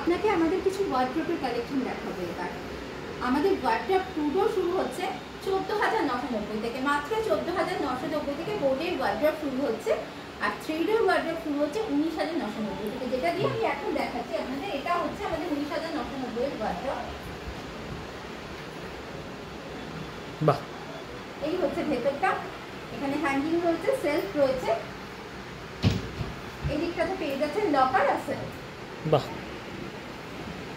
আপনাকে আমাদের কিছু ওয়ার্ড্রোবের কালেকশন দেখাবো এবার। আমাদের ওয়ার্ড্রোব 2 ডোর শুরু হচ্ছে 14,990 থেকে, মাত্র 14,990 থেকে বোর্ডের ওয়ার্ড্রোব শুরু হচ্ছে। আর 3 ডোর ওয়ার্ড্রোব শুরু হচ্ছে 19,990 থেকে, যেটা দিয়ে আমি এখন দেখাচ্ছি আপনাদের। এটা হচ্ছে আমাদের 19,990 এর ওয়ার্ড্রোব। বাহ, এই হচ্ছে ভেতরটা। এখানে হ্যাঙ্গিং রয়েছে, সেলফ রয়েছে, এই দিকটাতে পেয়ে যাচ্ছেন লকার আছে। বাহ,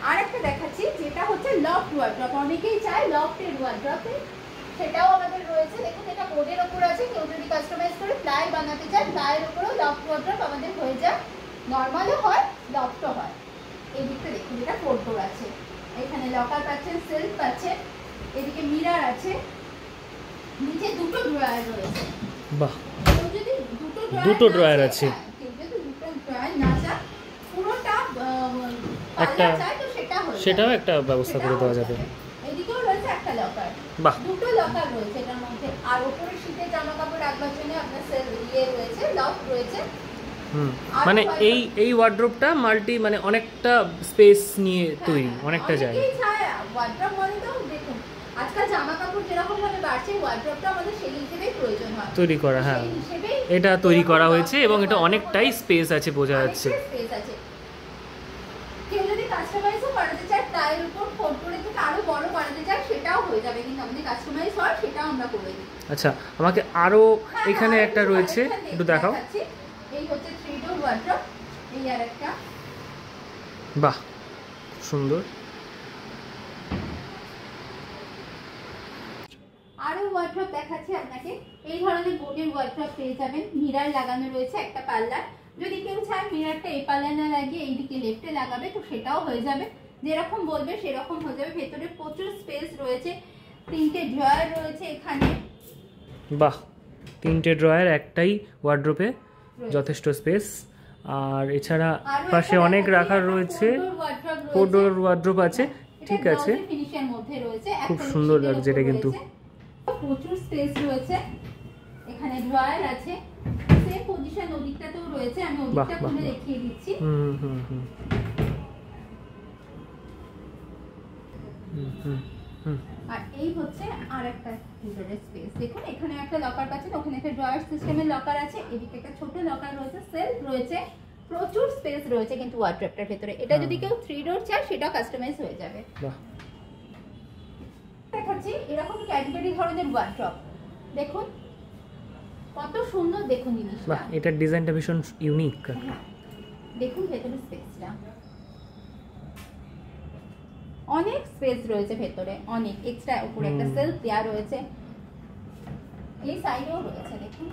আর একটা দেখাচ্ছি যেটা হচ্ছে লফট ওয়ার্ড্রপ। অনেকেই চায় লফটের ওয়ার্ড্রপে, সেটাও আমাদের রয়েছে। দেখুন এটা বোর্ডের ওপর আছে, কেউ যদি কাস্টমাইজ করে প্লাই বানাতে চায় প্লাইয়ের উপরেও লফট ওয়ার্ড্রপ আমাদের হয়ে যায়। নর্মালও হয়, লফটও হয়। এই দিকটা দেখুন, এটা 4 ডোর আছে। এখানে লকার পাচ্ছেন, সেলফ পাচ্ছেন, এদিকে মিরর আছে, নিচে দুটো ড্রয়ার রয়েছে। বাহ, কেউ যদি দুটো ড্রয়ার আছে, কেউ যদি দুটো ড্রয়ার না চায়, পুরোটা একটা চায় তো সেটাও একটা ব্যবস্থা করে দেওয়া যাবে। এদিকেও রয়েছে একটা লকার। বাহ, দুটো লকার রয়েছে এটার মধ্যে। আর উপরে শীতের জামা কাপড় রাখবার জন্য আপনার রয়েছে, লক রয়েছে। মানে এই ওয়ার্ড্রোবটা মাল্টি, মানে অনেকটা স্পেস নিয়ে তৈরি, অনেকটা জায়গা। ওয়ার্ড্রোব মানে তো দেখুন আজকাল জামা কাপড় যেরকম ভাবে বাড়ছে, ওয়ার্ড্রোবটা আমাদের সেই হিসেবেই প্রয়োজন হয় তৈরি করা। হ্যাঁ, এটা তৈরি করা হয়েছে এবং এটা অনেকটাই স্পেস আছে, বোঝা যাচ্ছে। কেউ যদি কাস্টমাইজও করাতে চায়, টাইলের উপর 4 ডোরে থেকে আরো বড় করাতে চায়, সেটাও হয়ে যাবে, কিন্তু আমাদের কাস্টমাইজ হয় সেটাও আমরা করে দিই। আচ্ছা, আমাকে আরো এখানে একটা রয়েছে, একটু দেখাও। এই হচ্ছে 3 ডোর ওয়ার্ড্রপ। এই আর একটা। বাহ, সুন্দর। আরো ওয়ার্ড্রপ দেখাচ্ছি আপনাকে। এই ধরনের বোর্ডের ওয়ার্ড্রপ পেয়ে যাবেন। মিরর লাগানো রয়েছে একটা পাল্লার। যদি কেউ চায় মিররটা এই পাল্লা না লাগিয়ে এইদিকে লেফটে লাগাবে, তো সেটাও হয়ে যাবে। যেরকম বলবে সেরকম হয়ে যাবে। ভেতরে প্রচুর স্পেস রয়েছে, 3টে ড্রয়ার রয়েছে এখানে। বাহ, 3টে ড্রয়ার, একটাই ওয়ার্ড্রোপে যথেষ্ট স্পেস। আর এছাড়া পাশে অনেক রাখার রয়েছে। 4 ডোর ওয়ার্ড্রোপ আছে, ঠিক আছে। খুব সুন্দর লাগছে এটা, কিন্তু প্রচুর স্পেস রয়েছে। এখানে ড্রয়ার আছে, সেম পজিশন ওদিকটাতেও রয়েছে। আমি ওদিকটা খুলে দেখিয়ে দিচ্ছি। আর এই হচ্ছে আরেকটা ভিতরের স্পেস। দেখুন এখানে একটা লকার পাচ্ছেন, ওখানে একটা ড্রয়ার সিস্টেমের লকার আছে, এদিকে একটা ছোট লকার রয়েছে, সেলফ রয়েছে, প্রচুর স্পেস রয়েছে কিন্তু ওয়ার্ড্রপটার ভিতরে। এটা যদি কেউ 3 ডোর চায় সেটাও কাস্টমাইজ হয়ে যাবে। বাহ, দেখাচ্ছি এরকম ক্যাডবেরি ধরনের ওয়ার্ড্রপ। দেখুন কত সুন্দর, দেখুন জিনিসটা। বাহ, এটার ডিজাইনটা ভীষণ ইউনিক। দেখুন ভেতরে স্পেসটা, অনেক স্পেস রয়েছে ভেতরে, অনেক এক্সট্রা। উপরে একটা সেলফ দেয়া রয়েছে, এই সাইডেও রয়েছে দেখুন।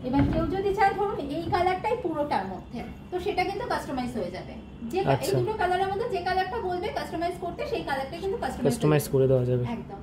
এবার কেউ যদি চায় ধরুন এই কালারটাই পুরোটার মধ্যে, তো সেটা কিন্তু কাস্টমাইজ হয়ে যাবে। যে এই দুটো কালারের মধ্যে যে কালারটা বলবে কাস্টমাইজ করতে, সেই কালারটা কিন্তু কাস্টমাইজ করে দেওয়া যাবে একদম।